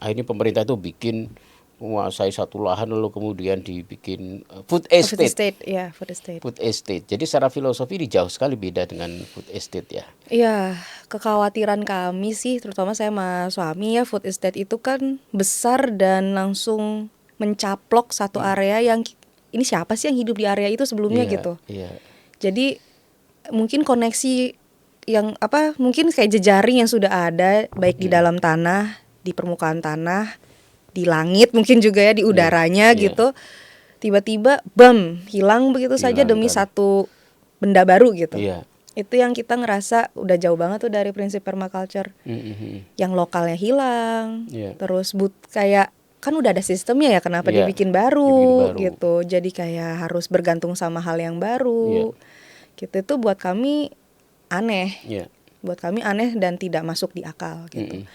akhirnya pemerintah itu bikin menguasai satu lahan lalu kemudian dibikin food estate. Food estate. Food estate. Jadi secara filosofi ini jauh sekali beda dengan food estate ya. Iya, kekhawatiran kami sih, terutama saya sama suami ya, food estate itu kan besar dan langsung mencaplok satu area yang ini siapa sih yang hidup di area itu sebelumnya gitu. Iya. Jadi mungkin koneksi yang mungkin kayak jejaring yang sudah ada baik di dalam tanah, di permukaan tanah, di langit mungkin juga ya, di udaranya gitu. Tiba-tiba hilang begitu saja demi satu benda baru gitu. Itu yang kita ngerasa udah jauh banget tuh dari prinsip permaculture. Yang lokalnya hilang. Terus kayak kan udah ada sistemnya ya, kenapa dibikin baru gitu. Jadi kayak harus bergantung sama hal yang baru. Gitu, itu buat kami aneh. Buat kami aneh dan tidak masuk di akal gitu.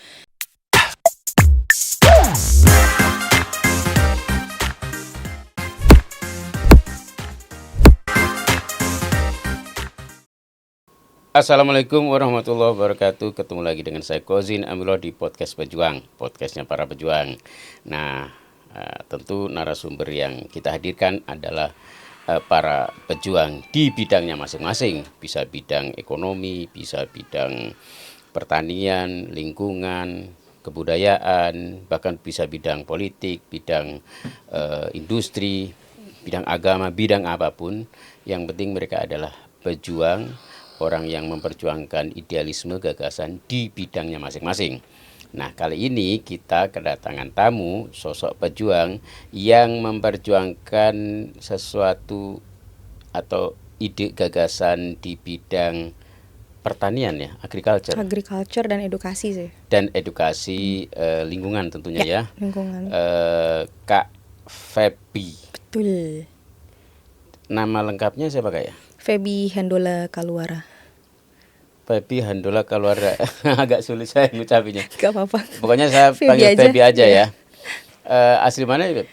Assalamualaikum warahmatullahi wabarakatuh. Ketemu lagi dengan saya Kozin Amillah di Podcast Pejuang, podcastnya para pejuang. Nah, tentu narasumber yang kita hadirkan adalah para pejuang di bidangnya masing-masing. Bisa bidang ekonomi, bisa bidang pertanian, lingkungan, kebudayaan, bahkan bisa bidang politik, bidang industri, bidang agama, bidang apapun. Yang penting mereka adalah pejuang, orang yang memperjuangkan idealisme gagasan di bidangnya masing-masing. Nah, kali ini kita kedatangan tamu, sosok pejuang yang memperjuangkan sesuatu atau ide gagasan di bidang pertanian ya, agriculture dan edukasi sih. Dan edukasi lingkungan tentunya ya. Lingkungan. Kak Feby. Betul. Nama lengkapnya siapa Kak ya? Feby Handola Kaluara. Feby Handola Kaluara. Agak sulit saya ngucapinnya. Gak apa-apa. Pokoknya saya panggil Feby aja ya. Asli mana ya?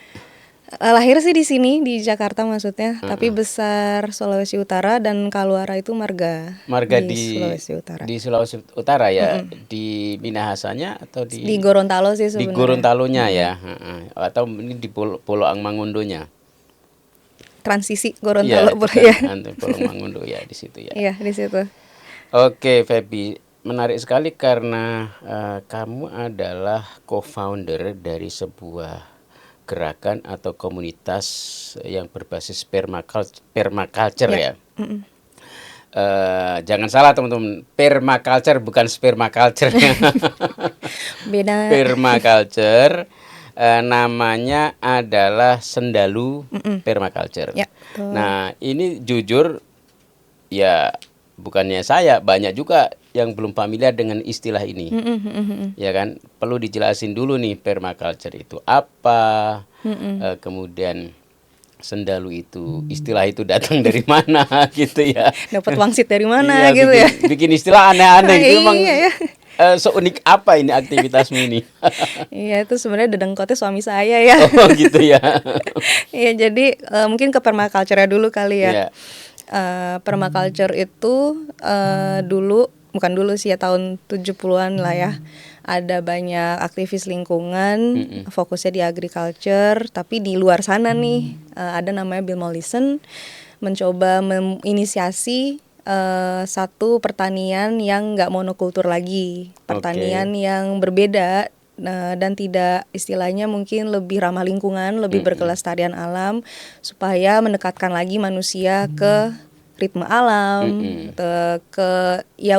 Lahir sih di sini di Jakarta maksudnya, tapi besar Sulawesi Utara dan Kaluara itu marga di Sulawesi Utara. Di Sulawesi Utara ya. Di Minahasanya atau di Gorontalo sih sebenarnya. Di Gorontalonya ya. Atau ini di Pulau Angmangundonya. Transisi Gorontalo ya. Pulau Mangundo ya di situ ya. Iya, di situ. Oke, Feby, menarik sekali karena kamu adalah co-founder dari sebuah gerakan atau komunitas yang berbasis permaculture ya. Jangan salah teman-teman, permaculture bukan spermaculture. Beda. Permaculture namanya adalah Sendalu Permaculture. Ya, nah, ini jujur ya, bukannya saya, banyak juga yang belum familiar dengan istilah ini. Ya kan, perlu dijelasin dulu nih permaculture itu apa. Kemudian Sendalu itu, istilah itu datang dari mana gitu ya. Dapat wangsit dari mana gitu bikin istilah aneh-aneh gitu. Memang seunik apa ini aktivitasmu ini? Iya, itu sebenarnya dedengkotnya suami saya ya. Oh gitu ya. Iya, jadi mungkin ke permaculture dulu kali ya. Permaculture itu bukan dulu sih ya, tahun 70-an lah ya. Ada banyak aktivis lingkungan, fokusnya di agriculture, tapi di luar sana nih ada namanya Bill Mollison mencoba menginisiasi satu pertanian yang nggak monokultur lagi, pertanian yang berbeda dan tidak, istilahnya mungkin lebih ramah lingkungan, lebih berkelestarian alam, supaya mendekatkan lagi manusia ke ritme alam,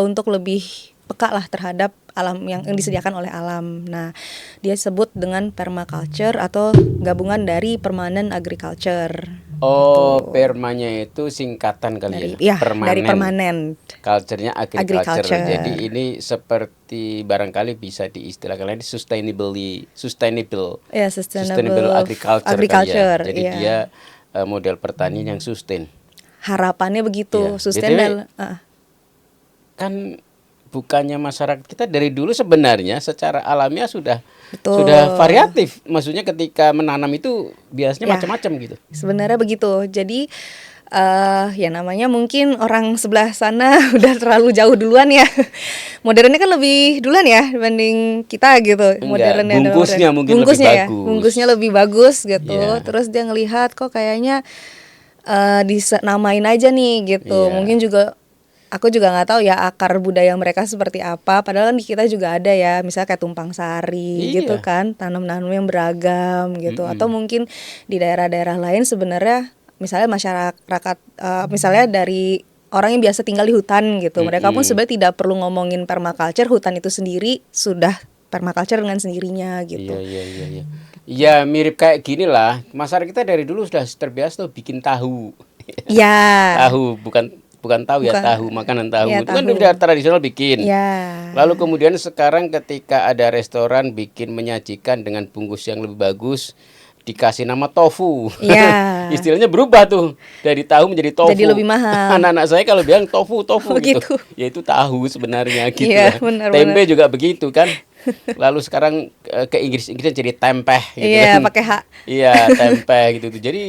untuk lebih peka lah terhadap alam yang disediakan oleh alam. Nah, dia sebut dengan permaculture atau gabungan dari permanent agriculture. Oh, gitu. Permanya itu singkatan kali ya? Iya, dari permanent. Culture-nya agriculture. Jadi ini seperti barangkali bisa diistilahkan lagi sustainable agriculture. Jadi dia model pertanian yang sustain. Harapannya begitu, sustain. Kan bukannya masyarakat kita dari dulu sebenarnya secara alamiah sudah variatif. Maksudnya ketika menanam itu biasanya macam-macam gitu. Sebenarnya begitu. Jadi Ya namanya mungkin orang sebelah sana udah terlalu jauh duluan ya. Modernnya kan lebih duluan ya dibanding kita gitu. Enggak, Modernnya adalah bungkusnya modern. mungkin lebih Bungkusnya ya, bagus. bungkusnya lebih bagus gitu. Iya. Terus dia ngelihat kok kayaknya dinamain aja nih gitu. Iya. Mungkin juga aku juga nggak tahu ya akar budaya mereka seperti apa. Padahal kan di kita juga ada ya, misalnya kayak tumpang sari gitu Iya. kan, tanam-tanam yang beragam gitu. Atau mungkin di daerah-daerah lain sebenarnya, misalnya masyarakat, misalnya dari orang yang biasa tinggal di hutan gitu, mereka pun sebenarnya tidak perlu ngomongin permaculture, hutan itu sendiri sudah permaculture dengan sendirinya gitu. Iya. Ya mirip kayak gini lah. Masyarakat kita dari dulu sudah terbiasa tuh bikin tahu. Ya, Tahu bukan tahu ya, bukan. tahu, makanan tahu. Ya, Itu kan tahu. udah tradisional bikin. Ya. Lalu kemudian sekarang ketika ada restoran bikin menyajikan dengan bungkus yang lebih bagus, dikasih nama tofu. Ya. Istilahnya berubah tuh dari tahu menjadi tofu. Jadi lebih mahal. Anak-anak saya kalau bilang tofu Oh, gitu. gitu. Ya itu tahu sebenarnya gitu. Iya, ya. benar, Tempe benar. juga begitu kan. Lalu sekarang ke Inggris-Inggrisnya jadi tempeh gitu Iya, kan. pakai H. Iya, tempeh gitu tuh. Jadi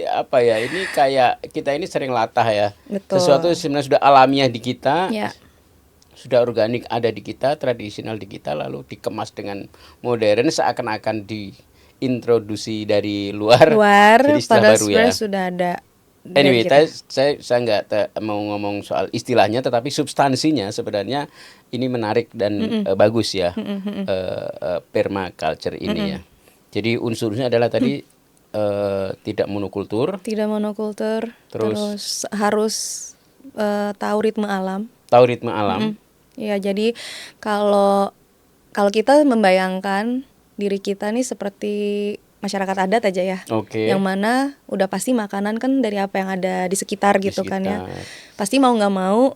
apa ya? Ini kayak kita ini sering latah ya. Betul. Sesuatu sebenarnya sudah alamiah di kita. Ya. Sudah organik ada di kita, tradisional di kita, lalu dikemas dengan modern seakan-akan diintroduksi dari luar. Jadi istilah Padahal baru ya. sebenarnya sudah ada dari Anyway, kita. saya nggak mau ngomong soal istilahnya, tetapi substansinya sebenarnya ini menarik dan bagus ya, permaculture ini ya. Jadi unsurnya adalah tadi tidak monokultur, Tidak monokultur, Terus? terus harus tahu ritme alam. tahu ritme alam. Ya, jadi kalau kita membayangkan diri kita nih seperti masyarakat adat aja ya. Oke. Yang mana udah pasti makanan kan dari apa yang ada di sekitar Di gitu kan ya. sekitar. Pasti mau nggak mau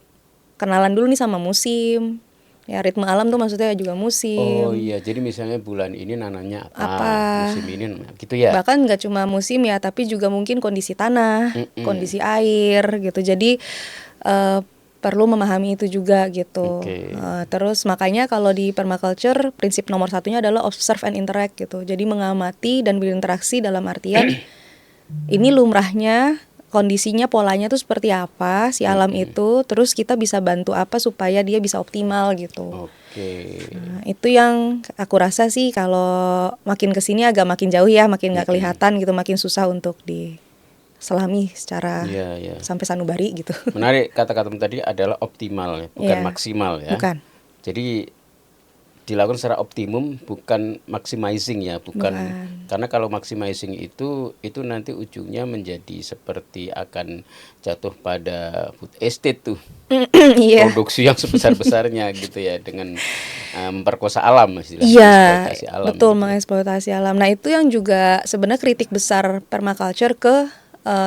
kenalan dulu nih sama musim. Ya, ritme alam tuh maksudnya juga musim. Oh iya, jadi misalnya bulan ini nanamnya Apa? musim ini gitu ya. Bahkan nggak cuma musim ya, tapi juga mungkin kondisi tanah, kondisi air gitu. Jadi perlu memahami itu juga gitu. Oke. Terus makanya kalau di permaculture prinsip nomor satunya adalah observe and interact gitu. Jadi mengamati dan berinteraksi dalam artian ini lumrahnya, kondisinya, polanya tuh seperti apa si alam itu. Terus kita bisa bantu apa supaya dia bisa optimal gitu. Oke. Nah, itu yang aku rasa sih kalau makin kesini agak makin jauh ya, makin nggak kelihatan gitu, makin susah untuk diselami secara Iya. sampai sanubari gitu. Menarik kata-katamu tadi adalah optimal ya, bukan Iya. maksimal ya. Bukan. Jadi dilakukan secara optimum, bukan maximizing ya, bukan. Karena kalau maximizing itu nanti ujungnya menjadi seperti akan jatuh pada food estate tuh. Iya. Produksi yang sebesar-besarnya gitu ya, dengan memperkosa alam istilahnya, Iya, eksploitasi alam betul, gitu. mengeksploitasi alam. Nah, itu yang juga sebenarnya kritik besar permaculture ke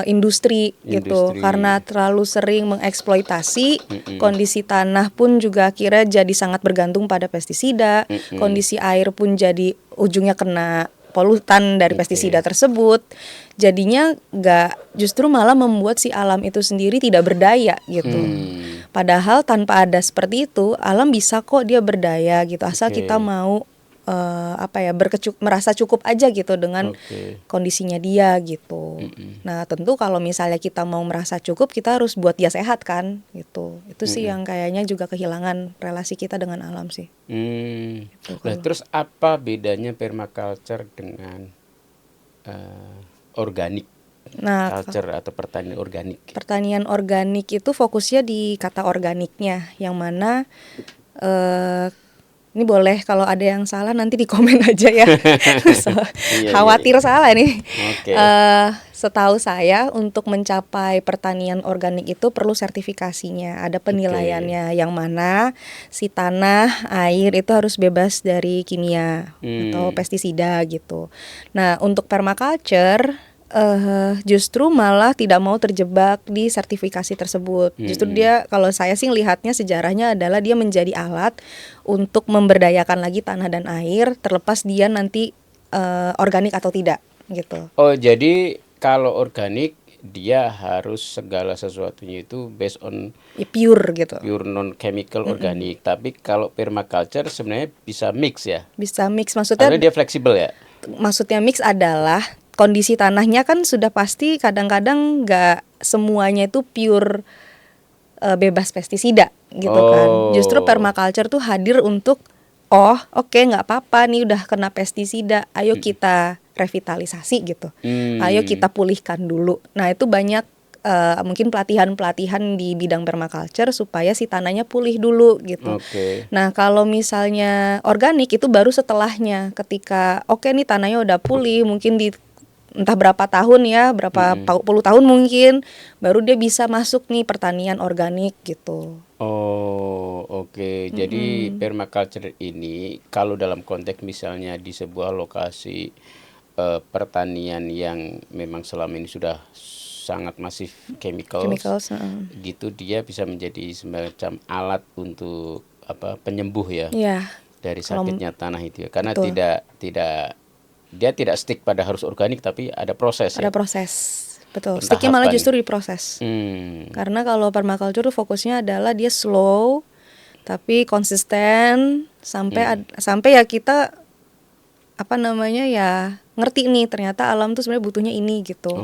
industri gitu, Industri. karena terlalu sering mengeksploitasi. Kondisi tanah pun juga akhirnya jadi sangat bergantung pada pestisida. Kondisi air pun jadi ujungnya kena polutan dari pestisida tersebut. Jadinya justru malah membuat si alam itu sendiri tidak berdaya gitu. Padahal tanpa ada seperti itu, alam bisa kok dia berdaya gitu, asal Oke. kita mau merasa cukup aja gitu dengan Oke. kondisinya dia gitu. Nah, tentu kalau misalnya kita mau merasa cukup, kita harus buat dia sehat kan gitu. Itu sih yang kayaknya juga kehilangan relasi kita dengan alam sih. Nah, terus apa bedanya permaculture dengan organik Nah, culture atau pertanian organik? pertanian organik itu fokusnya di kata organiknya, yang mana ini boleh kalau ada yang salah nanti di komen aja ya. Khawatir salah nih. Oke. Setahu saya untuk mencapai pertanian organik itu perlu sertifikasinya, ada penilaiannya, yang mana si tanah, air itu harus bebas dari kimia atau pestisida gitu. Nah, untuk permaculture justru malah tidak mau terjebak di sertifikasi tersebut. Justru dia, kalau saya sih lihatnya sejarahnya adalah dia menjadi alat untuk memberdayakan lagi tanah dan air, terlepas dia nanti organik atau tidak gitu. Oh, jadi kalau organik dia harus segala sesuatunya itu based on Ya, pure gitu. pure non chemical organik. Tapi kalau permaculture sebenarnya bisa mix ya. Bisa mix, Karena maksudnya dia fleksibel ya. mix adalah kondisi tanahnya kan sudah pasti kadang-kadang nggak semuanya itu pure bebas pestisida gitu kan. Justru permaculture tuh hadir untuk oke, nggak apa-apa nih udah kena pestisida, ayo kita revitalisasi gitu. Ayo kita pulihkan dulu. Nah, itu banyak mungkin pelatihan-pelatihan di bidang permaculture supaya si tanahnya pulih dulu gitu. Nah, kalau misalnya organik itu baru setelahnya, ketika nih tanahnya udah pulih, mungkin di entah berapa tahun ya, berapa puluh tahun mungkin, baru dia bisa masuk nih pertanian organik gitu. Jadi permaculture ini kalau dalam konteks misalnya di sebuah lokasi pertanian yang memang selama ini sudah sangat masif chemicals gitu, dia bisa menjadi semacam alat untuk penyembuh ya dari sakitnya tanah itu ya. Karena dia tidak stick pada harus organik, tapi ada proses. Ada proses, betul. Sticknya malah justru diproses. Karena kalau permaculture tuh fokusnya adalah dia slow, tapi konsisten sampai ya kita ngerti nih ternyata alam tuh sebenarnya butuhnya ini gitu.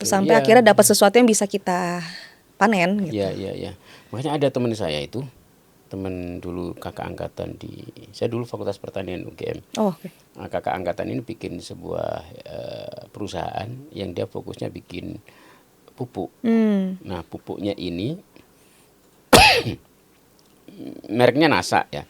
Sampai akhirnya dapat sesuatu yang bisa kita panen gitu. Iya. Makanya ada teman saya itu, teman dulu kakak angkatan saya dulu Fakultas Pertanian UGM. Nah, kakak angkatan ini bikin sebuah perusahaan yang dia fokusnya bikin pupuk. Nah, pupuknya ini mereknya NASA ya.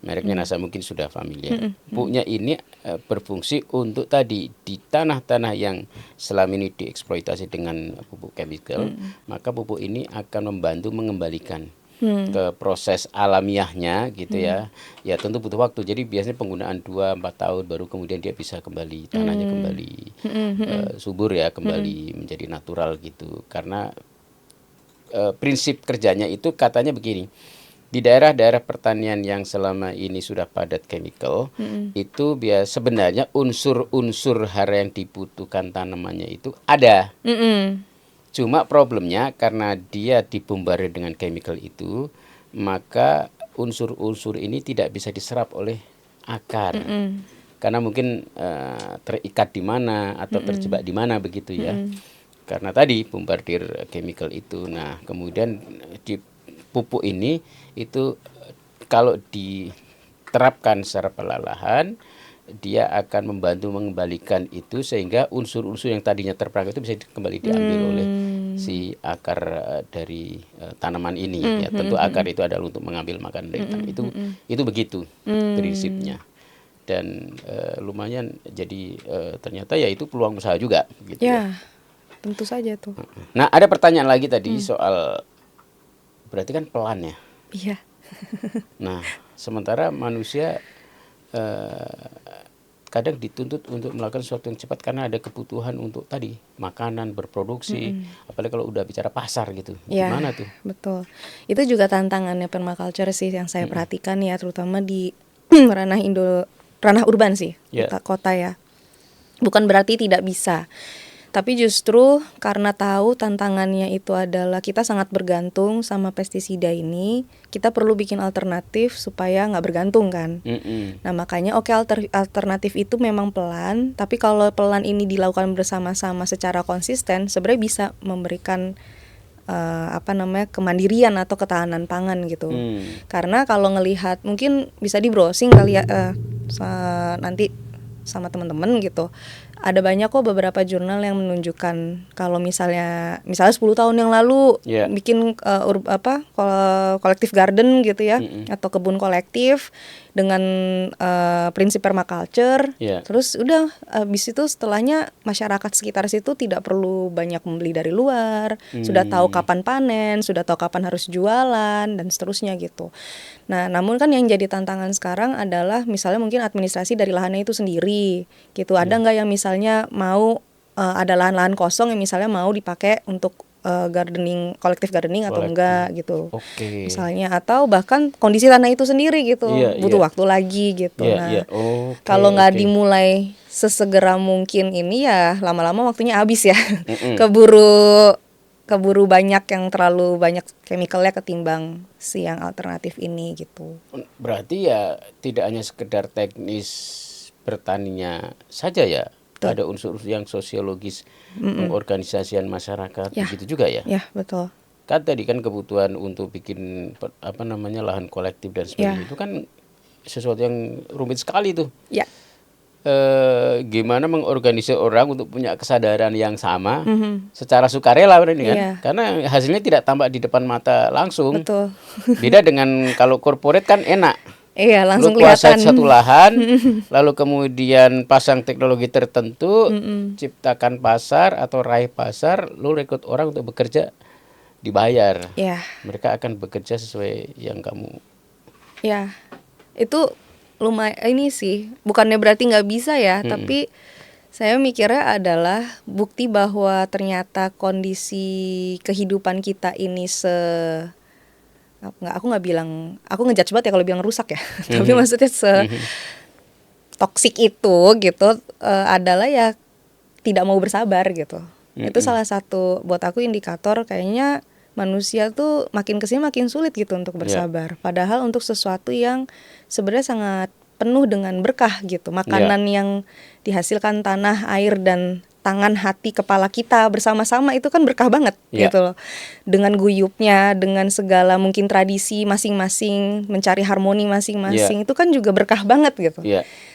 Mereknya NASA mungkin sudah familiar. Pupuknya ini berfungsi untuk tadi di tanah-tanah yang selama ini dieksploitasi dengan pupuk chemical, maka pupuk ini akan membantu mengembalikan ke proses alamiahnya gitu ya. Ya tentu butuh waktu. Jadi biasanya penggunaan 2-4 tahun baru kemudian dia bisa kembali, tanahnya kembali subur ya, kembali menjadi natural gitu. Karena prinsip kerjanya itu katanya begini. Di daerah-daerah pertanian yang selama ini sudah padat chemical, itu sebenarnya unsur-unsur hara yang dibutuhkan tanamannya itu ada. Cuma problemnya karena dia dibombardir dengan chemical itu, maka unsur-unsur ini tidak bisa diserap oleh akar. Karena mungkin terikat di mana atau terjebak di mana begitu ya. Karena tadi bombardir chemical itu. Nah, kemudian di pupuk ini itu kalau diterapkan secara perlahan, dia akan membantu mengembalikan itu sehingga unsur-unsur yang tadinya terperangkap itu bisa kembali diambil oleh si akar dari tanaman ini ya. Tentu akar itu adalah untuk mengambil makanan dari tanah. Itu begitu prinsipnya. Dan lumayan jadi ternyata ya itu peluang usaha juga gitu ya. Tentu saja tuh. Nah, ada pertanyaan lagi tadi soal berarti kan pelan ya. Iya. Nah, sementara manusia kadang dituntut untuk melakukan sesuatu yang cepat karena ada kebutuhan untuk tadi makanan, berproduksi, apalagi kalau udah bicara pasar gitu. Gimana tuh? Betul. Itu juga tantangannya permaculture sih yang saya perhatikan ya, terutama di ranah urban sih, kota ya. Bukan berarti tidak bisa. Tapi justru karena tahu tantangannya itu adalah kita sangat bergantung sama pestisida ini, kita perlu bikin alternatif supaya nggak bergantung kan. Nah makanya alternatif itu memang pelan, tapi kalau pelan ini dilakukan bersama-sama secara konsisten, sebenarnya bisa memberikan kemandirian atau ketahanan pangan gitu. Karena kalau ngelihat mungkin bisa di browsing kali ya nanti sama teman-teman gitu. Ada banyak kok beberapa jurnal yang menunjukkan kalau misalnya 10 tahun yang lalu bikin kolektif garden gitu ya, atau kebun kolektif dengan prinsip permaculture. Terus udah habis itu setelahnya masyarakat sekitar situ tidak perlu banyak membeli dari luar, sudah tahu kapan panen, sudah tahu kapan harus jualan dan seterusnya gitu. Nah, namun kan yang jadi tantangan sekarang adalah misalnya mungkin administrasi dari lahannya itu sendiri gitu. Ada nggak yang misalnya mau ada lahan-lahan kosong yang misalnya mau dipakai untuk kolektif gardening atau enggak gitu. Misalnya, atau bahkan kondisi tanah itu sendiri gitu, butuh waktu lagi gitu. Kalau nggak dimulai sesegera mungkin ini ya lama-lama waktunya habis ya. Keburu banyak yang terlalu banyak chemicalnya ketimbang si yang alternatif ini gitu. Berarti ya tidak hanya sekedar teknis bertaninya saja ya. Betul. ada unsur yang sosiologis, pengorganisasian masyarakat, Ya. begitu juga ya. Ya, betul. Kan tadi kan kebutuhan untuk bikin lahan kolektif dan sebagainya Ya. itu kan sesuatu yang rumit sekali tuh. Ya. Gimana mengorganisir orang untuk punya kesadaran yang sama secara sukarela ini kan, Iya. karena hasilnya tidak tampak di depan mata langsung. Betul. Beda dengan kalau corporate kan enak. Iya, langsung Lu kuasai kelihatan. satu lahan, lalu kemudian pasang teknologi tertentu, ciptakan pasar atau raih pasar, lu rekrut orang untuk bekerja, dibayar. Ya. Mereka akan bekerja sesuai yang kamu. Ya, itu lumayan ini sih, bukannya berarti nggak bisa ya, tapi saya mikirnya adalah bukti bahwa ternyata kondisi kehidupan kita ini aku nggak bilang, aku ngejudge banget ya kalau bilang rusak ya, tapi maksudnya toksik itu gitu, adalah ya tidak mau bersabar gitu. Itu salah satu buat aku indikator kayaknya manusia tuh makin kesini makin sulit gitu untuk bersabar. Padahal untuk sesuatu yang sebenarnya sangat penuh dengan berkah gitu, makanan yang dihasilkan tanah, air dan tangan, hati, kepala kita bersama-sama itu kan berkah banget gitu loh. Dengan guyupnya, dengan segala mungkin tradisi masing-masing, mencari harmoni masing-masing, itu kan juga berkah banget gitu.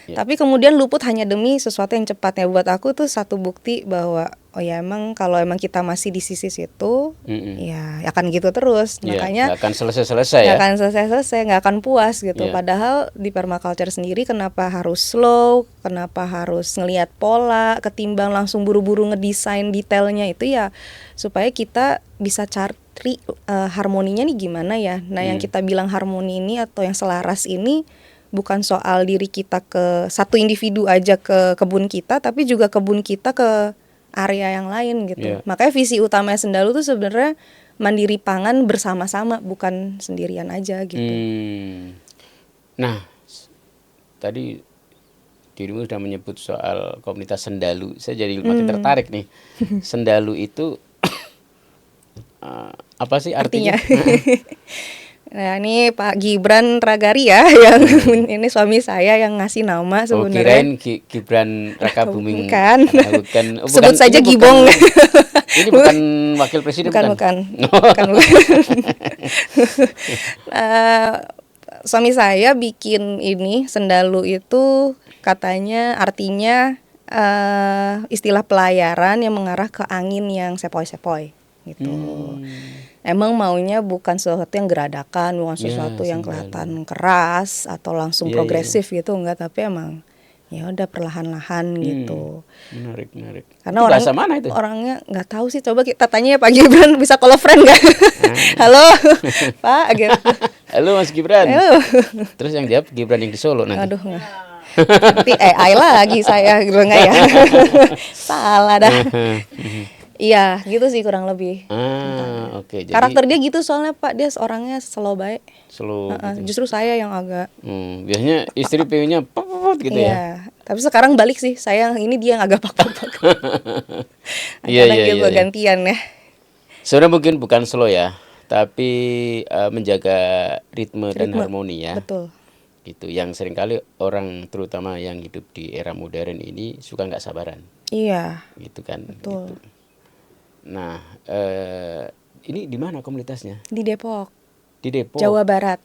Tapi kemudian luput hanya demi sesuatu yang cepat. Ya buat aku tuh satu bukti bahwa oh ya emang kalau emang kita masih di sisi situ, ya akan gitu terus. Makanya nggak akan selesai-selesai ya. Nggak akan selesai-selesai, nggak akan puas gitu. Padahal di permaculture sendiri kenapa harus slow, kenapa harus ngelihat pola, ketimbang langsung buru-buru ngedesain detailnya itu ya supaya kita bisa cari harmoninya nih gimana ya. Nah yang kita bilang harmoni ini atau yang selaras ini bukan soal diri kita ke satu individu aja ke kebun kita, tapi juga kebun kita ke area yang lain gitu. Makanya visi utama Sendalu tuh sebenarnya mandiri pangan bersama-sama, bukan sendirian aja gitu. Nah, tadi dirimu sudah menyebut soal komunitas Sendalu. Saya jadi makin tertarik nih. Sendalu itu apa sih artinya? Nah ini Pak Gibran Ragari ya, yang ini suami saya yang ngasih nama sebenarnya. Kirain Gibran Raka Buming. Bukan. Bukan. Sebut saja Gibong. Ini bukan wakil presiden bukan. Suami saya bikin ini Sendalu itu katanya artinya istilah pelayaran yang mengarah ke angin yang sepoi-sepoi gitu. Emang maunya bukan sesuatu yang geradakan, bukan sesuatu yang kelihatan keras atau langsung progresif gitu, enggak, tapi emang ya udah perlahan-lahan gitu. Menarik. Karena itu bahasa mana itu? Orangnya nggak tahu sih, coba kita tanya ya Pak Gibran, bisa call a friend nggak? Halo Pak gitu. Halo Mas Gibran. Halo. Terus yang jawab Gibran yang di Solo nanti. Aduh nggak. Nanti AI lagi saya gitu nggak ya? Salah dah. Iya gitu sih kurang lebih. Oke. Jadi karakter dia gitu soalnya Pak, dia orangnya slow baik. Slow. Gitu. Justru saya yang agak. Biasanya istri pengennya pop gitu ya. Tapi sekarang balik sih, saya yang ini dia yang agak pak-pak. Iya. Gantian ya. Sebenarnya mungkin bukan slow ya, tapi menjaga ritme dan harmoni ya. Betul. Gitu. Yang seringkali orang terutama yang hidup di era modern ini suka nggak sabaran. Iya. Gitu kan. Betul. Gitu. Nah, ini di mana komunitasnya? Di Depok. Di Depok. Jawa Barat.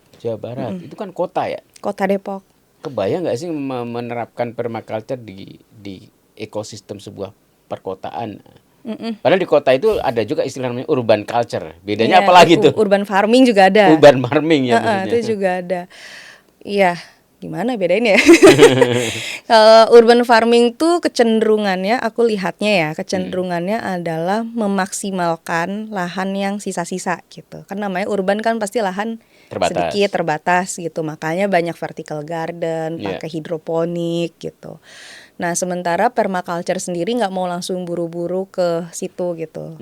Itu kan kota ya. Kota Depok. Kebayang nggak sih menerapkan permaculture di ekosistem sebuah perkotaan? Padahal di kota itu ada juga istilah namanya urban culture. Bedanya apa lagi tuh? Urban farming juga ada. Urban farming ya maksudnya. Itu juga ada. Iya. Gimana bedainnya ya? Urban farming tuh kecenderungannya, aku lihatnya ya, kecenderungannya adalah memaksimalkan lahan yang sisa-sisa gitu. Kan namanya urban kan pasti lahan sedikit, terbatas gitu. Makanya banyak vertical garden, pakai hidroponik gitu. Nah sementara permaculture sendiri nggak mau langsung buru-buru ke situ gitu.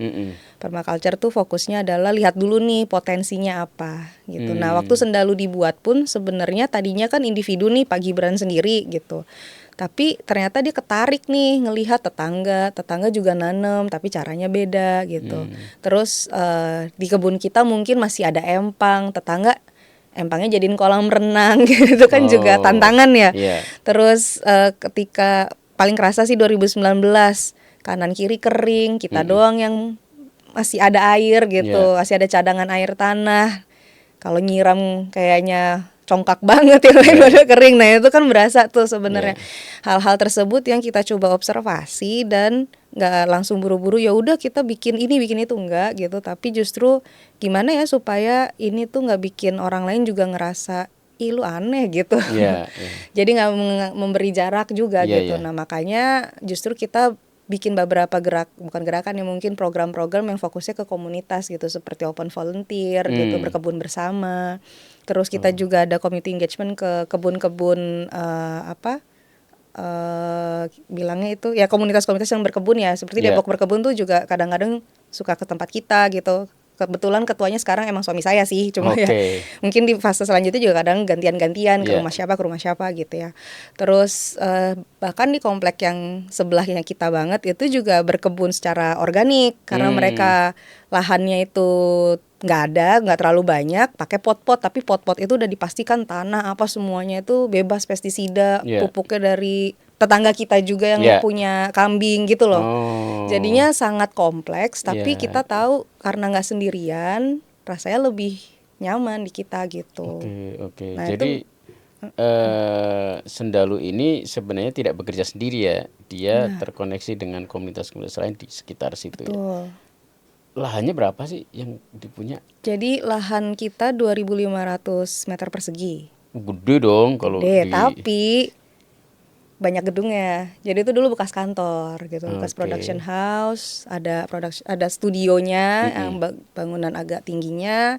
Permaculture tuh fokusnya adalah lihat dulu nih potensinya apa gitu. Nah waktu Sendalu dibuat pun sebenarnya tadinya kan individu nih Pak Gibran sendiri gitu. Tapi ternyata dia ketarik nih ngelihat tetangga juga nanam tapi caranya beda gitu. Terus di kebun kita mungkin masih ada empang, tetangga empangnya jadiin kolam renang gitu kan juga tantangan ya. Terus ketika paling kerasa sih 2019, kanan kiri kering, kita doang yang masih ada air gitu, masih ada cadangan air tanah. Kalau nyiram kayaknya congkak banget yang lain pada kering. Nah itu kan berasa tuh sebenarnya hal-hal tersebut yang kita coba observasi dan nggak langsung buru-buru ya udah kita bikin ini bikin itu, enggak gitu, tapi justru gimana ya supaya ini tuh nggak bikin orang lain juga ngerasa ih lu aneh gitu. Jadi nggak memberi jarak juga gitu. Nah makanya justru kita bikin beberapa bukan gerakan ya, mungkin program-program yang fokusnya ke komunitas gitu, seperti open volunteer gitu, berkebun bersama. Terus kita juga ada community engagement ke kebun-kebun bilangnya itu ya komunitas-komunitas yang berkebun ya, seperti Depok Berkebun tuh juga kadang-kadang suka ke tempat kita gitu. Kebetulan ketuanya sekarang emang suami saya sih, cuma ya mungkin di fase selanjutnya juga kadang gantian-gantian ke rumah siapa gitu ya. Terus bahkan di komplek yang sebelahnya kita banget itu juga berkebun secara organik karena mereka lahannya itu nggak terlalu banyak, pakai pot-pot, tapi pot-pot itu udah dipastikan tanah apa semuanya itu bebas pestisida, pupuknya dari tetangga kita juga yang punya kambing gitu loh. Jadinya sangat kompleks, tapi kita tahu karena nggak sendirian, rasanya lebih nyaman di kita gitu. Oke. Nah, jadi Sendalu ini sebenarnya tidak bekerja sendiri ya, dia terkoneksi dengan komunitas-komunitas lain di sekitar situ. Betul. Lahannya berapa sih yang dipunya? Jadi lahan kita 2.500 meter persegi. Gede dong kalau tapi banyak gedungnya. Jadi itu dulu bekas kantor gitu, bekas production house, ada studionya yang bangunan agak tingginya.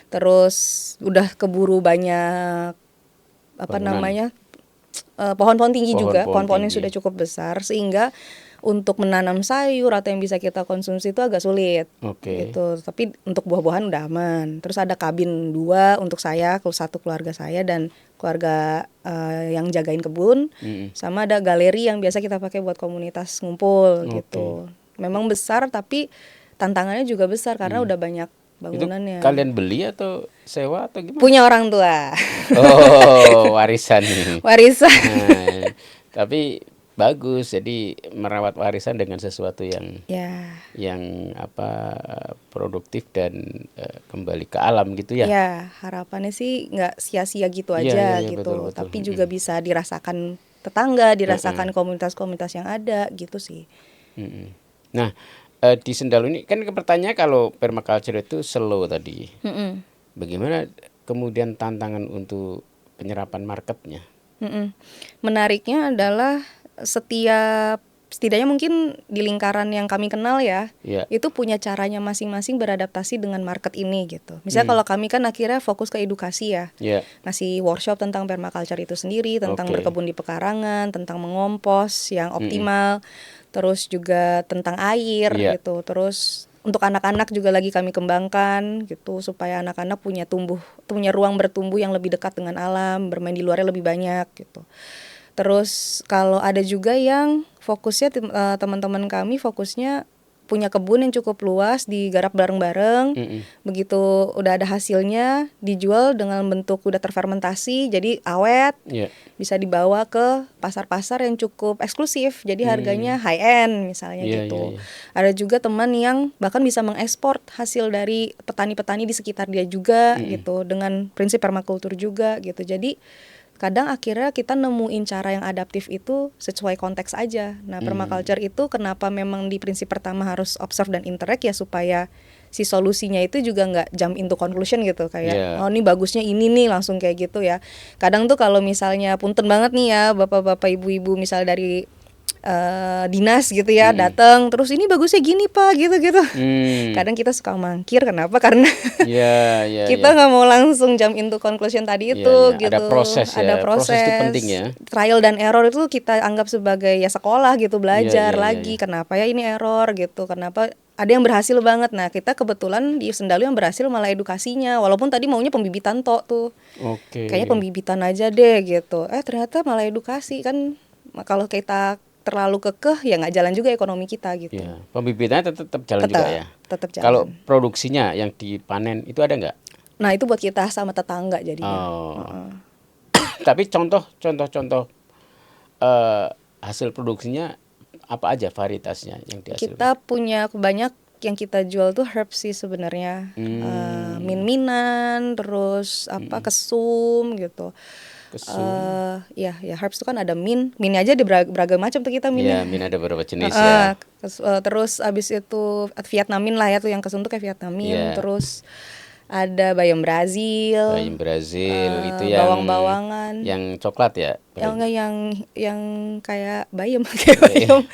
Terus udah keburu banyak pohon-pohon tinggi juga, pohon-pohon yang sudah cukup besar sehingga untuk menanam sayur atau yang bisa kita konsumsi itu agak sulit gitu. Tapi untuk buah-buahan udah aman. Terus ada kabin 2 untuk saya, satu keluarga saya dan keluarga yang jagain kebun, sama ada galeri yang biasa kita pakai buat komunitas ngumpul gitu. Memang besar tapi tantangannya juga besar karena udah banyak bangunannya. Itu kalian beli atau sewa atau gimana? Punya orang tua. Warisan nih. Warisan. Nah, tapi bagus, jadi merawat warisan dengan sesuatu yang produktif dan kembali ke alam gitu ya. Ya, harapannya sih nggak sia-sia gitu aja gitu. Betul. Tapi juga bisa dirasakan tetangga, dirasakan komunitas-komunitas yang ada gitu sih. Nah, di Sendalu ini kan pertanyaan kalau permaculture itu slow tadi. Bagaimana kemudian tantangan untuk penyerapan marketnya? Menariknya adalah setidaknya mungkin di lingkaran yang kami kenal ya, itu punya caranya masing-masing beradaptasi dengan market ini gitu. Misalnya kalau kami kan akhirnya fokus ke edukasi ya, ngasih workshop tentang permaculture itu sendiri, tentang berkebun di pekarangan, tentang mengompos yang optimal, terus juga tentang air gitu. Terus untuk anak-anak juga lagi kami kembangkan gitu supaya anak-anak punya ruang bertumbuh yang lebih dekat dengan alam, bermain di luarnya lebih banyak gitu. Terus kalau ada juga yang fokusnya teman-teman kami fokusnya punya kebun yang cukup luas, digarap bareng-bareng. Begitu udah ada hasilnya dijual dengan bentuk udah terfermentasi jadi awet. Bisa dibawa ke pasar-pasar yang cukup eksklusif. Jadi harganya high end misalnya gitu. Ada juga teman yang bahkan bisa mengekspor hasil dari petani-petani di sekitar dia juga gitu dengan prinsip permakultur juga gitu. Jadi kadang akhirnya kita nemuin cara yang adaptif itu sesuai konteks aja. Nah, permaculture itu kenapa memang di prinsip pertama harus observe dan interact ya supaya si solusinya itu juga nggak jump into conclusion gitu kayak oh ini bagusnya ini nih langsung kayak gitu ya. Kadang tuh kalau misalnya punten banget nih ya bapak-bapak ibu-ibu misal dari dinas gitu ya datang terus ini bagusnya gini pak gitu. Kadang kita suka mangkir kenapa karena kita nggak mau langsung jump into conclusion tadi itu gitu. Ada proses proses itu penting ya. Trial dan error itu kita anggap sebagai ya sekolah gitu, belajar lagi kenapa ya ini error gitu, kenapa ada yang berhasil banget. Nah kita kebetulan di Sendalu yang berhasil malah edukasinya, walaupun tadi maunya pembibitan tuh kayaknya pembibitan aja deh gitu, ternyata malah edukasi kan. Kalau kita terlalu kekeh ya nggak jalan juga ekonomi kita gitu. Pembibitannya tetap jalan juga ya. Tetap jalan. Kalau produksinya yang dipanen itu ada nggak? Nah itu buat kita sama tetangga jadinya. Tapi contoh hasil produksinya apa aja varietasnya yang dihasilkan? Kita punya banyak yang kita jual tuh herbs sih sebenarnya. Min-minan, terus kesum gitu. Kesum. Ya herbs itu kan ada min aja di beragam macam tuh kita minnya. Ya, min ada beberapa jenis ya. Terus abis itu Vietnamin lah ya tuh yang kesum tuh kayak Vietnamin. Ya. Terus ada bayam Brazil. Bayam Brazil itu yang bawang-bawangan. yang coklat ya. Yang kayak bayam kayak bayam.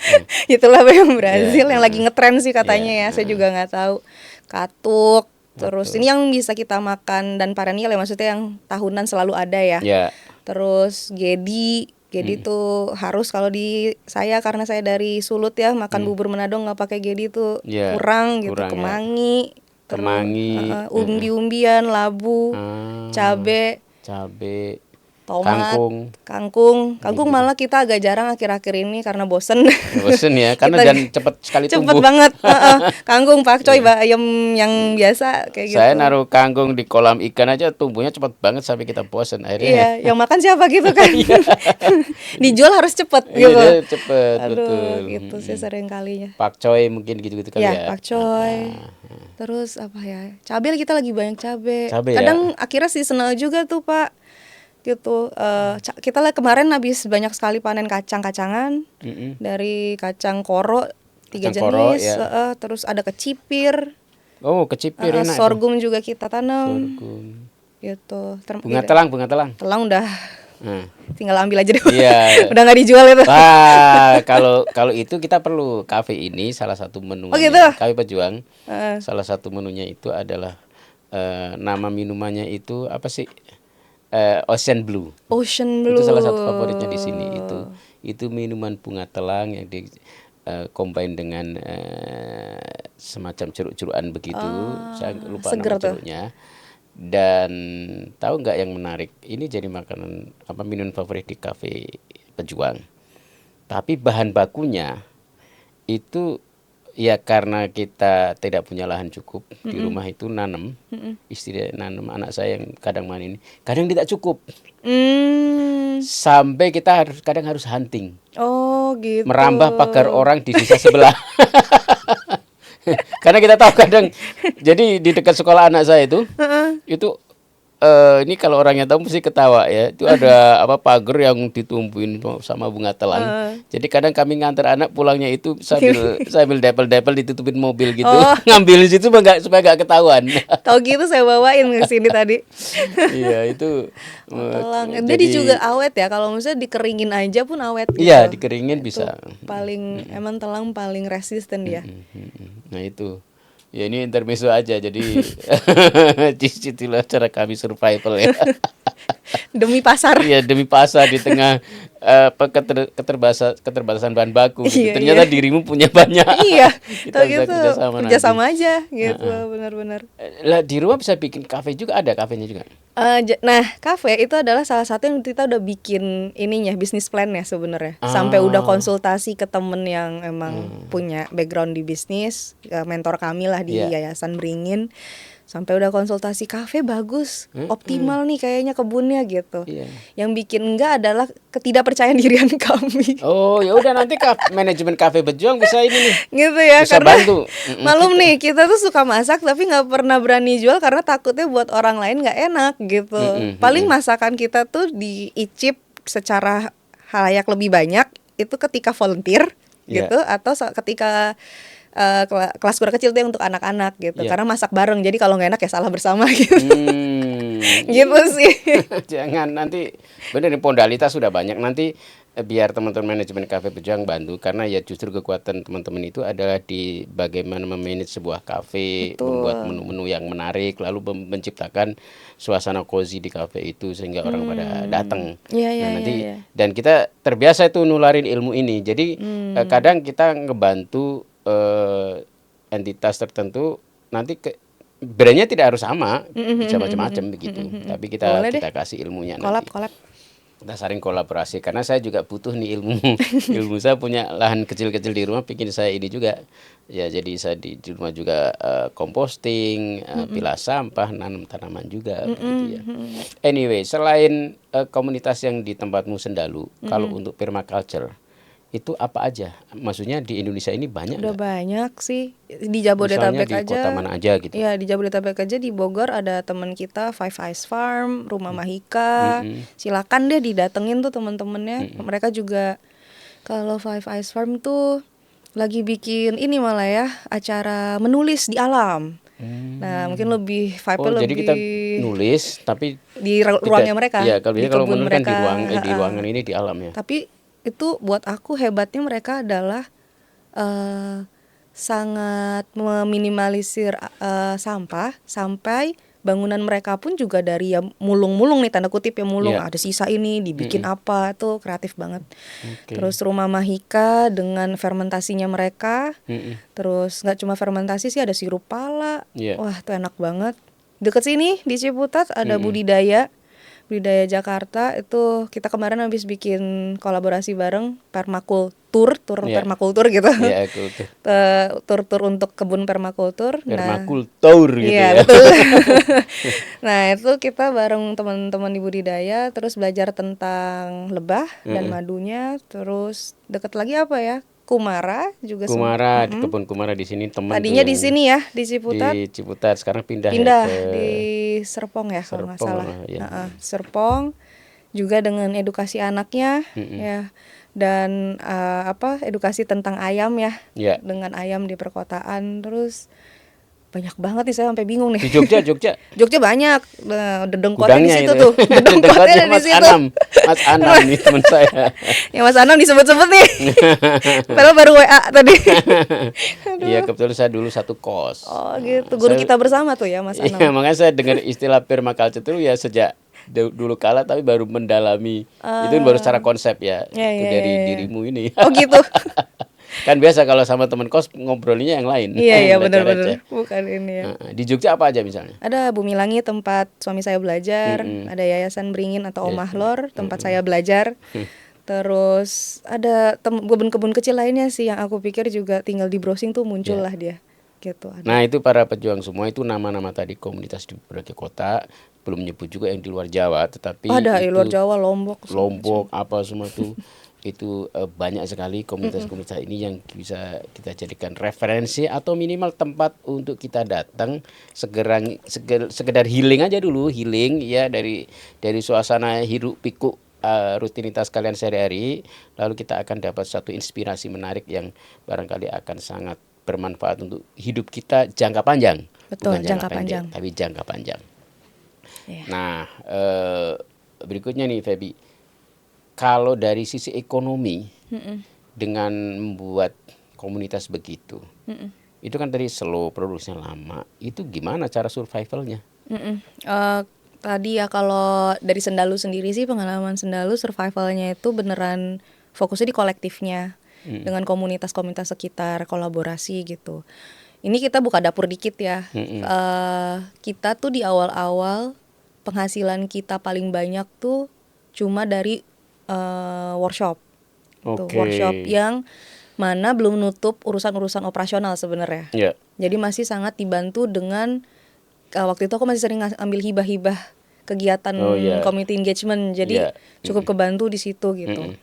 Itulah bayam Brazil yang lagi ngetren sih katanya ya. Saya juga nggak tahu. Katuk. Terus ini yang bisa kita makan dan perennial ya, maksudnya yang tahunan selalu ada ya. Terus gedi tuh harus kalau di saya karena saya dari Sulut ya, makan bubur Manado nggak pakai gedi tuh kurang gitu. Kemangi, umbi-umbian, labu, cabe, tomat, kangkung malah kita agak jarang akhir-akhir ini karena bosen ya, karena dan cepet sekali tumbuh. Cepet banget. Kangkung pakcoy bayam yang biasa kayak gitu. Saya naruh kangkung di kolam ikan aja tumbuhnya cepet banget sampai kita bosen akhirnya. Iya, yang makan siapa gitu kan. Dijual harus cepet gitu. Iya, cepet. Aduh, betul. Gitu sih sering kalinya. Pakcoy mungkin gitu-gitu kali ya. Pakcoy. Terus apa ya? Cabai kita lagi banyak cabai. Cabai kadang akhirnya seasonal juga tuh, Pak. Gitu. Kita lah kemarin habis banyak sekali panen kacang-kacangan. Dari kacang koro 3 jenis, terus ada kecipir. Oh, kecipir enak. Sorghum juga kita tanam. Sorghum. Gitu. Bunga telang. Telang udah tinggal ambil aja deh. Iya. Udah nggak dijual itu. Kalau itu kita perlu kafe ini salah satu menunya. Oh gitu. Kafe Pejuang. Salah satu menunya itu adalah nama minumannya itu apa sih? Ocean Blue. Itu salah satu favoritnya di sini itu minuman bunga telang yang di combine dengan semacam ceruk-cerukan begitu. Saya lupa nama ceruknya. Dan tahu nggak yang menarik? Ini jadi makanan minuman favorit di kafe Pejuang. Tapi bahan bakunya itu ya karena kita tidak punya lahan cukup di rumah itu nanam, istri nanam, anak saya yang kadang main ini, kadang tidak cukup, sampai kita kadang harus hunting, gitu, merambah pagar orang di desa sebelah, karena kita tahu kadang, jadi di dekat sekolah anak saya itu ini kalau orangnya tahu mesti ketawa ya. Itu ada pagar yang ditumbuhin sama bunga telang. Jadi kadang kami nganter anak pulangnya itu sambil depel-depel ditutupin mobil gitu. Ngambil di situ supaya nggak ketahuan. Tahu gitu saya bawain ke sini tadi. Iya, itu telang. Jadi juga awet ya, kalau misalnya dikeringin aja pun awet gitu. Iya, dikeringin bisa. Paling emang telang paling resisten dia. Nah, itu. Ya ini intermezzo aja, jadi disitulah cara kami survival ya. Demi pasar. Iya, demi pasar di tengah keterbatasan bahan baku. Gitu. Ternyata dirimu punya banyak. Iya, kita bisa gitu, kerjasama aja gitu, benar-benar. Lah di rumah bisa bikin kafe juga, ada kafenya juga. Nah, kafe itu adalah salah satu yang kita udah bikin ininya, bisnis plan-nya sebenarnya. Sampai udah konsultasi ke temen yang emang punya background di bisnis, mentor kami lah di Yayasan Beringin. Sampai udah konsultasi, kafe bagus, optimal nih kayaknya kebunnya gitu. Yang bikin enggak adalah ketidakpercayaan dirian kami. Oh, ya udah nanti manajemen kafe Pejuang bisa ini nih. Gitu ya, bisa karena bantu. Malum nih, kita tuh suka masak tapi nggak pernah berani jual karena takutnya buat orang lain nggak enak gitu. Paling masakan kita tuh diicip secara halayak lebih banyak itu ketika volunteer gitu, atau ketika kelas kuda kecil tuh yang untuk anak-anak gitu, karena masak bareng, jadi kalau nggak enak ya salah bersama gitu. Gitu sih. Jangan nanti bener modalitas sudah banyak, nanti biar teman-teman manajemen kafe Pejuang bantu, karena ya justru kekuatan teman-teman itu adalah di bagaimana memanage sebuah kafe, membuat menu-menu yang menarik, lalu menciptakan suasana cozy di kafe itu sehingga orang pada datang. Dan kita terbiasa itu nularin ilmu ini, jadi kadang kita ngebantu entitas tertentu, nanti brandnya tidak harus sama, bisa macam-macam begitu. Tapi kita kasih ilmunya. Kolab. Kita saling kolaborasi, karena saya juga butuh nih ilmu saya punya lahan kecil-kecil di rumah, bikin saya ini juga ya, jadi saya di rumah juga composting, pilah sampah, nanam tanaman juga begitu ya. Anyway, selain komunitas yang di tempatmu Sendalu, kalau untuk permaculture itu apa aja? Maksudnya di Indonesia ini banyak Udah nggak? banyak sih di Misalnya Jabodetabek di kota aja. mana aja gitu? Ya di Jabodetabek aja, di Bogor ada teman kita Five Eyes Farm, Rumah Mahika. Mm-mm. Silakan deh didatengin tuh teman-temannya. Mm-mm. Mereka juga kalau Five Eyes Farm tuh lagi bikin ini malah ya, acara menulis di alam. Nah, mungkin lebih Oh, vibe-nya jadi kita lebih nulis tapi di kita ruangnya mereka, ya kalau di biasanya kalau kebun menulis kan di mereka. di ruangan ini di alam ya. Tapi itu buat aku hebatnya mereka adalah eh, sangat meminimalisir sampah, sampai bangunan mereka pun juga dari ya mulung-mulung nih, tanda kutip ya mulung, Iya. ada sisa ini dibikin Mm-mm. apa, tuh kreatif banget. Oke. Terus Rumah Mahika dengan fermentasinya mereka. Mm-mm. Terus nggak cuma fermentasi sih, ada sirup pala. Iya. Wah, tuh enak banget. Deket sini di Ciputat ada Mm-mm. budidaya Jakarta. Itu kita kemarin habis bikin kolaborasi bareng permakultur, Iya. permakultur gitu. Iya, aku tuh Tur untuk kebun permakultur. permakultur gitu Iya, ya. betul. Nah, itu kita bareng teman-teman di budidaya terus belajar tentang lebah dan madunya. Terus deket lagi apa ya? Kumara juga Kumara, di kebun Kumara di sini teman tuh tadinya yang di sini ya, di Ciputat. di Ciputat, sekarang pindah ya Pindah ke di Serpong ya kalau nggak Serpong salah. lah, ya. Serpong juga dengan edukasi anaknya Mm-mm. ya, dan edukasi tentang ayam ya, Ya. dengan ayam di perkotaan. Terus banyak banget nih, saya sampai bingung nih. Di Jogja Jogja banyak, dedengkotnya di gudangnya situ itu. tuh, dedengkotnya Dedengkotnya di Mas situ. Anam. Mas Anam nih teman saya. Ya Mas Anam disebut-sebut nih, padahal baru WA tadi. Iya, kebetulan saya dulu satu kos. Oh gitu, guru kita bersama tuh ya Mas Anam. Iya, makanya saya dengar istilah permaculture itu ya sejak dulu kala, tapi baru mendalami itu baru secara konsep ya, Ya, itu ya, dari ya, ya. dirimu ini. Oh gitu. Kan biasa kalau sama teman kos ngobrolnya yang lain. Iya Receh-receh. benar-benar, bukan ini ya. Di Jogja apa aja misalnya? Ada Bumi Langit tempat suami saya belajar, ada Yayasan Beringin atau Omah Lor tempat saya belajar. Terus ada kebun-kebun kecil lainnya sih yang aku pikir juga tinggal di browsing tuh muncul lah dia. Gitu ada. Nah, itu para pejuang semua itu nama-nama tadi komunitas di berbagai kota, belum menyebut juga yang di luar Jawa, tetapi Ada di itu luar Jawa, Lombok. Lombok apa semua itu banyak sekali komunitas-komunitas ini yang bisa kita jadikan referensi atau minimal tempat untuk kita datang sekedar healing aja dulu, healing ya dari suasana hiruk pikuk rutinitas kalian sehari-hari, lalu kita akan dapat satu inspirasi menarik yang barangkali akan sangat bermanfaat untuk hidup kita jangka panjang. Betul, Bukan jangka pendek, panjang. tapi jangka panjang. Iya. Nah, berikutnya nih Feby, kalau dari sisi ekonomi dengan membuat komunitas begitu, itu kan tadi slow, produksinya lama, itu gimana cara survivalnya? Tadi ya kalau dari Sendalu sendiri sih, pengalaman Sendalu survivalnya itu beneran fokusnya di kolektifnya, dengan komunitas-komunitas sekitar, kolaborasi gitu. Ini kita buka dapur dikit ya. Kita tuh di awal-awal penghasilan kita paling banyak tuh cuma dari workshop. Tuh, Oke. workshop yang mana belum nutup urusan-urusan operasional sebenarnya. Ya. Jadi masih sangat dibantu dengan waktu itu aku masih sering ambil hibah-hibah kegiatan community engagement. Jadi cukup kebantu di situ gitu.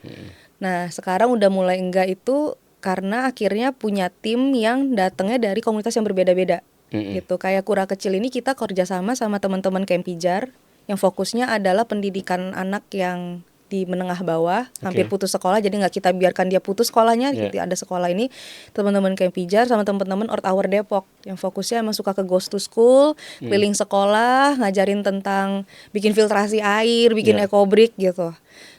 Nah, sekarang udah mulai enggak itu karena akhirnya punya tim yang datangnya dari komunitas yang berbeda-beda. Gitu. Kayak Kura Kecil ini kita kerjasama sama teman-teman Kempijar yang fokusnya adalah pendidikan anak yang di menengah bawah, hampir putus sekolah, jadi nggak kita biarkan dia putus sekolahnya. Gitu. Ada sekolah ini teman-teman Kempijar sama teman-teman Earth Hour Depok yang fokusnya emang suka ke Ghost to School, keliling sekolah, ngajarin tentang bikin filtrasi air, bikin ekobrik gitu.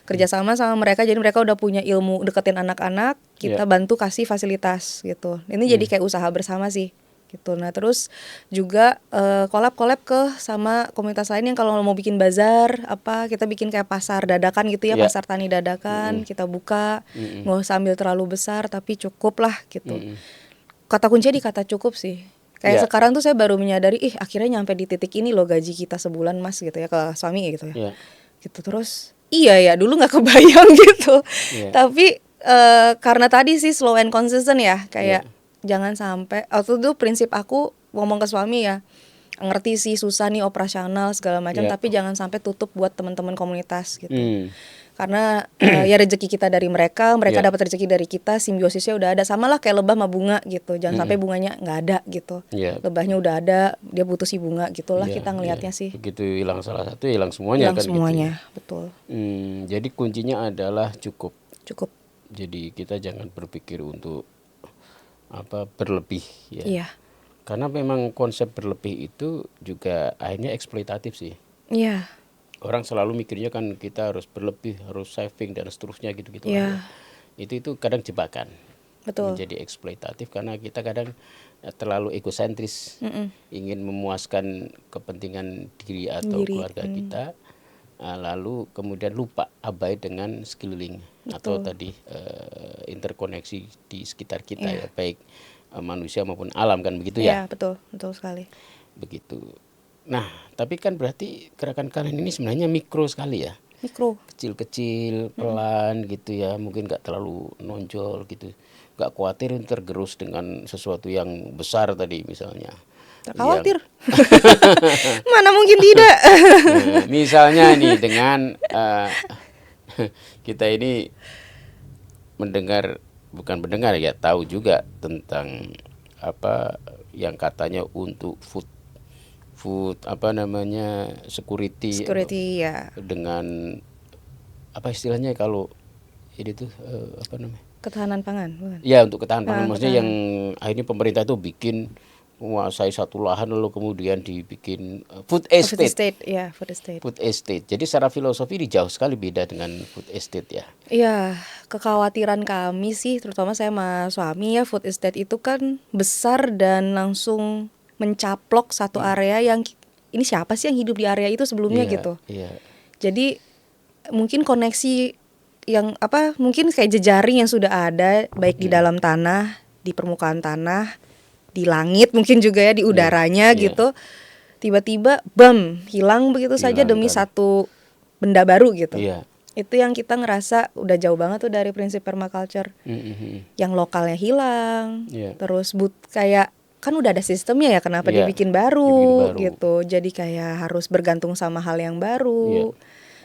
Kerjasama sama mereka, jadi mereka udah punya ilmu deketin anak-anak, kita bantu kasih fasilitas gitu. Ini jadi kayak usaha bersama sih. Gitu. Nah terus juga collab ke sama komunitas lain yang kalau mau bikin bazar apa, kita bikin kayak pasar dadakan gitu ya, pasar tani dadakan kita buka, nggak usah ambil terlalu besar tapi cukup lah gitu. Kata kuncinya di kata cukup sih. Kayak sekarang tuh saya baru menyadari, akhirnya nyampe di titik ini loh gaji kita sebulan mas gitu ya, ke suami gitu ya. Gitu terus iya ya dulu nggak kebayang gitu. Tapi karena tadi sih slow and consistent ya, kayak jangan sampai, waktu itu prinsip aku ngomong ke suami ya, ngerti sih susah nih operasional segala macam, tapi jangan sampai tutup buat teman-teman komunitas gitu. Karena ya rezeki kita dari mereka, mereka Iya. dapat rezeki dari kita, simbiosisnya udah ada. Sama lah kayak lebah sama bunga gitu. Jangan sampai bunganya nggak ada gitu. Iya. Lebahnya udah ada, dia butuh si bunga gitulah Iya, kita ngelihatnya iya. sih. Begitu hilang salah satu, hilang semuanya Hilang kan gitu ya. semuanya, betul. Jadi kuncinya adalah cukup. Cukup. Jadi kita jangan berpikir untuk berlebih ya. Iya. Karena memang konsep berlebih itu juga akhirnya eksploitatif sih. Iya. Orang selalu mikirnya kan kita harus berlebih, harus saving dan seterusnya gitu-gitu Iya. aja. Itu kadang jebakan. Betul. Menjadi eksploitatif karena kita kadang terlalu egosentris, ingin memuaskan kepentingan diri atau keluarga kita, lalu kemudian lupa abai dengan sekeliling atau tadi interkoneksi di sekitar kita ya, baik manusia maupun alam kan begitu ya. Iya, betul, betul sekali. Begitu. Nah, tapi kan berarti gerakan kalian ini sebenarnya mikro sekali ya. Mikro. Kecil-kecil, pelan gitu ya, mungkin nggak terlalu nonjol gitu. Nggak khawatir tergerus dengan sesuatu yang besar tadi misalnya. Tak khawatir. Mana mungkin tidak. Nah, misalnya nih dengan kita ini bukan mendengar ya, tahu juga tentang apa yang katanya untuk food security ya. dengan apa istilahnya kalau ini tuh Ketahanan pangan, bukan? ya untuk ketahanan pangan, Nah, maksudnya yang akhirnya pemerintah itu bikin menguasai satu lahan lalu kemudian dibikin food Food estate. estate, ya, food estate. Food estate. Jadi secara filosofi ini jauh sekali beda dengan food estate ya. Iya, kekhawatiran kami sih, terutama saya sama suami ya, food estate itu kan besar dan langsung mencaplok satu area yang ini siapa sih yang hidup di area itu sebelumnya Iya, gitu. iya. Jadi mungkin koneksi yang mungkin kayak jejaring yang sudah ada baik di dalam tanah, di permukaan tanah, di langit mungkin juga ya, di udaranya gitu. Tiba-tiba bam, hilang begitu saja demi kan. satu benda baru gitu. Iya. Itu yang kita ngerasa udah jauh banget tuh dari prinsip permaculture. Yang lokalnya hilang. Iya. Terus kayak kan udah ada sistemnya ya, kenapa Iya, dibikin baru dibikin baru. gitu. Jadi kayak harus bergantung sama hal yang baru.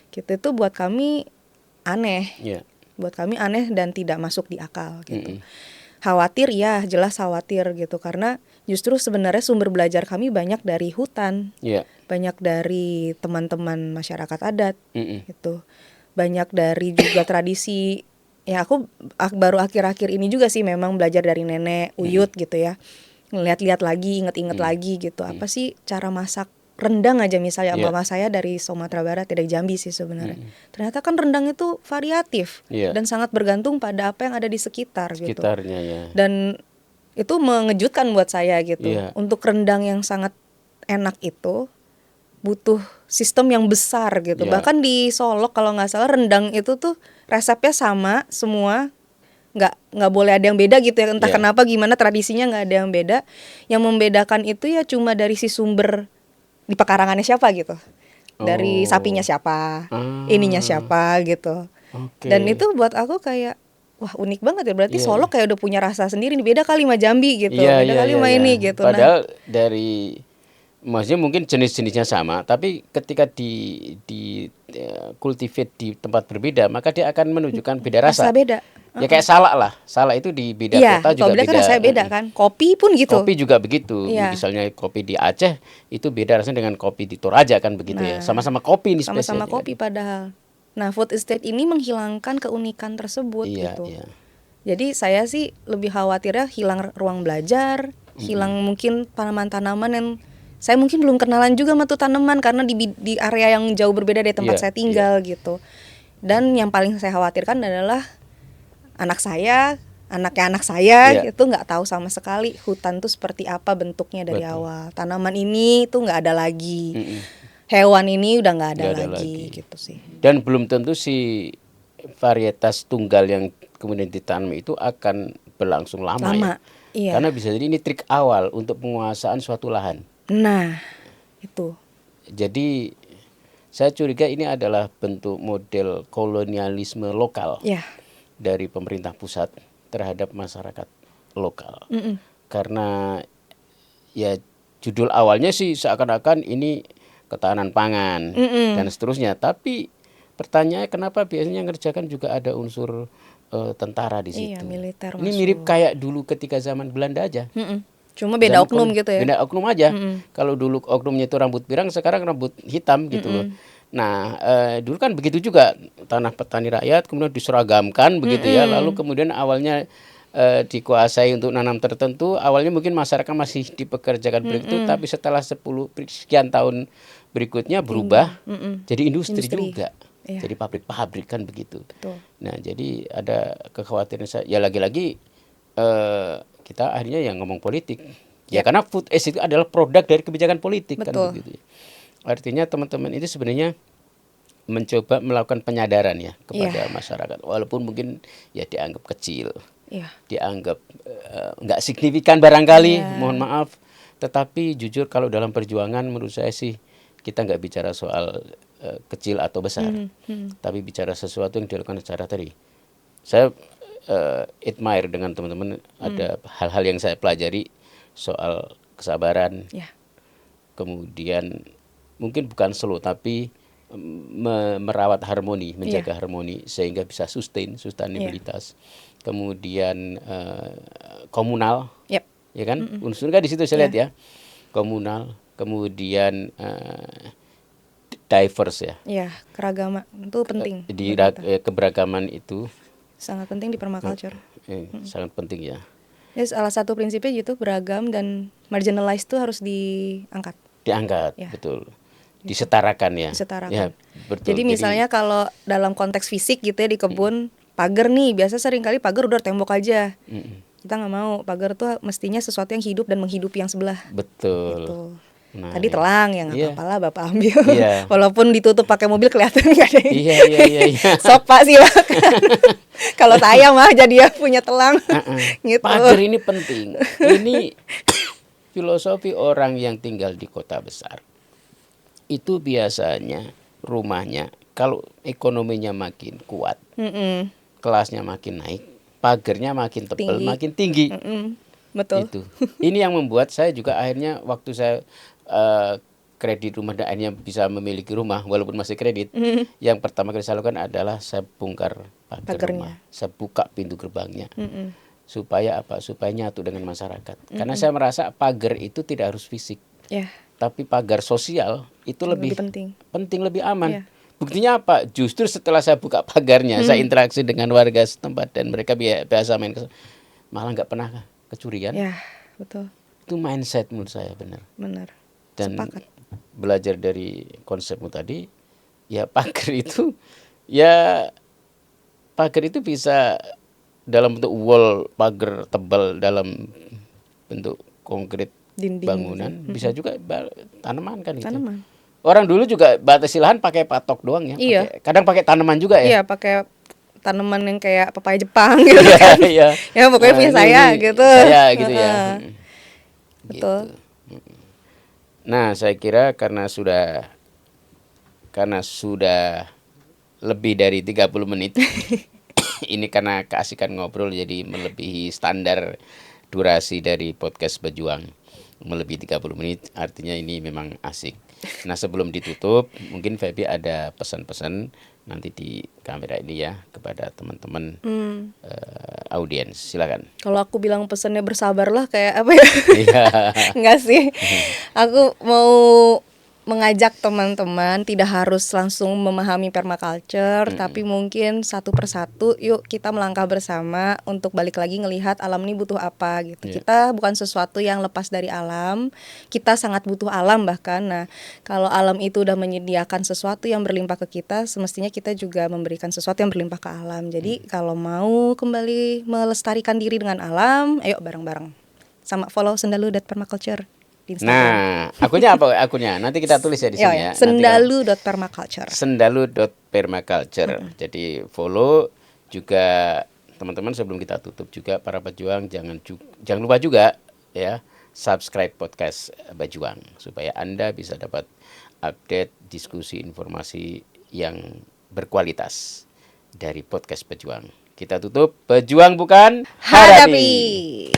Gitu itu buat kami aneh. Iya. Buat kami aneh dan tidak masuk di akal gitu. Khawatir ya, jelas khawatir gitu, karena justru sebenarnya sumber belajar kami banyak dari hutan. Iya. Banyak dari teman-teman masyarakat adat gitu. Banyak dari juga tradisi. Ya aku baru akhir-akhir ini juga sih memang belajar dari nenek Uyut gitu ya. Ngeliat-liat lagi, inget-inget lagi gitu. Apa sih cara masak rendang aja misalnya. Mama saya dari Sumatera Barat, dari Jambi sih sebenarnya. Ternyata kan rendang itu variatif dan sangat bergantung pada apa yang ada di sekitarnya gitu. ya. Dan itu mengejutkan buat saya gitu. Untuk rendang yang sangat enak itu butuh sistem yang besar gitu. Bahkan di Solok kalau nggak salah rendang itu tuh resepnya sama semua. Nggak boleh ada yang beda gitu ya, entah kenapa gimana tradisinya nggak ada yang beda. Yang membedakan itu ya cuma dari si sumber di pekarangannya siapa gitu, dari sapinya siapa, ininya siapa gitu. Dan itu buat aku kayak wah unik banget ya, berarti Solok kayak udah punya rasa sendiri nih, beda kali sama Jambi gitu, beda kali sama ini gitu. Padahal dari maksudnya mungkin jenis-jenisnya sama, tapi ketika di cultivate di tempat berbeda, maka dia akan menunjukkan beda rasa. Beda. Ya kayak salak lah. Salak itu di beda kota juga beda. Kan rasanya beda kan. Kopi pun gitu. Kopi juga begitu. Misalnya kopi di Aceh itu beda rasanya dengan kopi di Toraja kan begitu ya. Sama-sama kopi nih spesies. Sama-sama kopi padahal. Nah, food estate ini menghilangkan keunikan tersebut gitu. Jadi saya sih lebih khawatirnya hilang ruang belajar, hilang mungkin tanaman-tanaman yang saya mungkin belum kenalan juga sama tuh tanaman karena di area yang jauh berbeda dari tempat saya tinggal gitu. Dan yang paling saya khawatirkan adalah anaknya anak saya itu nggak tahu sama sekali hutan tuh seperti apa bentuknya dari awal. Tanaman ini tuh nggak ada lagi. Hewan ini udah nggak ada lagi gitu sih. Dan belum tentu si varietas tunggal yang kemudian ditanam itu akan berlangsung lama. Ya. Karena bisa jadi ini trik awal untuk penguasaan suatu lahan. Nah, itu. Jadi saya curiga ini adalah bentuk model kolonialisme lokal. Dari pemerintah pusat terhadap masyarakat lokal. Karena ya judul awalnya sih seakan-akan ini ketahanan pangan dan seterusnya, tapi Pertanyaannya kenapa biasanya ngerjakan juga ada unsur tentara di situ. Iya, militer Ini masuk. mirip kayak dulu ketika zaman Belanda aja. Cuma beda Zaman oknum gitu ya. Beda oknum aja. Kalau dulu oknumnya itu rambut pirang, sekarang rambut hitam gitu loh. Nah, dulu kan begitu juga, tanah petani rakyat kemudian diseragamkan begitu ya. Lalu kemudian awalnya dikuasai untuk nanam tertentu. Awalnya mungkin masyarakat masih dipekerjakan begitu, tapi setelah 10 sekian tahun berikutnya berubah jadi industri juga. Iya. Jadi pabrik-pabrik kan begitu. Betul. Nah, jadi ada kekhawatiran saya. Ya lagi-lagi kita akhirnya yang ngomong politik. Ya karena food estate itu adalah produk dari kebijakan politik. Betul. Kan begitu. Artinya teman-teman itu sebenarnya mencoba melakukan penyadaran ya kepada masyarakat. Walaupun mungkin ya dianggap kecil. Dianggap nggak signifikan barangkali, mohon maaf. Tetapi jujur kalau dalam perjuangan menurut saya sih kita nggak bicara soal kecil atau besar, tapi bicara sesuatu yang dilakukan secara tadi. Saya admire dengan teman-teman, ada hal-hal yang saya pelajari soal kesabaran, kemudian mungkin bukan slow tapi merawat harmoni, menjaga harmoni sehingga bisa sustainabilitas. Kemudian komunal, ya kan? Unsurnya di situ saya lihat ya, komunal, kemudian diverse ya. Iya, keragaman itu penting. Di keberagaman itu sangat penting di permaculture. Sangat penting ya. Ya, salah satu prinsipnya gitu, beragam dan marginalized itu harus diangkat. Diangkat, betul. Disetarakan ya. Disetarakan. Ya, betul. Jadi misalnya kalau dalam konteks fisik gitu ya di kebun, pagar nih, biasa sering kali pagar udah tembok aja. Kita nggak mau, pagar tuh mestinya sesuatu yang hidup dan menghidupi yang sebelah. Betul. Gitu. Nah, tadi telang ya nggak apa-apa lah Bapak ambil. Walaupun ditutup pakai mobil kelihatan nggak ada. Iya. Sok Pak silakan. Kalau saya mah jadi ya punya telang. Gitu. Pagar ini penting. Ini filosofi orang yang tinggal di kota besar. Itu biasanya rumahnya kalau ekonominya makin kuat, kelasnya makin naik, pagarnya makin tebal, makin tinggi. Betul. Itu. Ini yang membuat saya juga akhirnya waktu saya kredit rumah dan akhirnya bisa memiliki rumah walaupun masih kredit, yang pertama kali saya lakukan adalah saya bongkar pagar rumah, saya buka pintu gerbangnya. Supaya apa? Supaya nyatu dengan masyarakat. Karena saya merasa pagar itu tidak harus fisik. Tapi pagar sosial itu lebih penting, lebih aman. Buktinya apa? Justru setelah saya buka pagarnya, saya interaksi dengan warga setempat dan mereka biasa main malah nggak pernah kecurian. Ya, betul. Itu mindset menurut saya benar. Dan sepakat. Belajar dari konsepmu tadi, ya pagar itu bisa dalam bentuk wall, pagar tebal dalam bentuk konkret, dinding, bangunan, bisa juga tanaman kan gitu. Tanaman. Orang dulu juga batasi lahan pakai patok doang ya. Iya. Kadang pakai tanaman juga ya. Iya, pakai tanaman yang kayak pepaya Jepang gitu kan. Iya. Ya pokoknya punya saya gitu. Saya gitu ya. Betul. Gitu. Nah, saya kira karena sudah lebih dari 30 menit. Ini karena keasikan ngobrol jadi melebihi standar durasi dari podcast Berjuang. Melebihi 30 menit artinya ini memang asik. Nah, sebelum ditutup mungkin Feby ada pesan-pesan nanti di kamera ini ya kepada teman-teman audiens. Silakan. Kalau aku bilang pesannya bersabarlah kayak apa ya? Enggak sih. Aku mau mengajak teman-teman tidak harus langsung memahami permaculture, tapi mungkin satu persatu yuk kita melangkah bersama untuk balik lagi ngelihat alam ini butuh apa gitu. Kita bukan sesuatu yang lepas dari alam, kita sangat butuh alam bahkan. Nah, kalau alam itu udah menyediakan sesuatu yang berlimpah ke kita, semestinya kita juga memberikan sesuatu yang berlimpah ke alam. Jadi kalau mau kembali melestarikan diri dengan alam, ayo bareng-bareng. Sama follow sendalu.permaculture. Nah, akunnya apa akunnya? Nanti kita tulis ya di sini ya. Sendalu.permaculture. Sendalu.permaculture. Jadi follow juga teman-teman sebelum kita tutup juga para pejuang jangan lupa juga ya subscribe podcast Berjuang supaya Anda bisa dapat update diskusi informasi yang berkualitas dari podcast Berjuang. Kita tutup, berjuang bukan hadapi.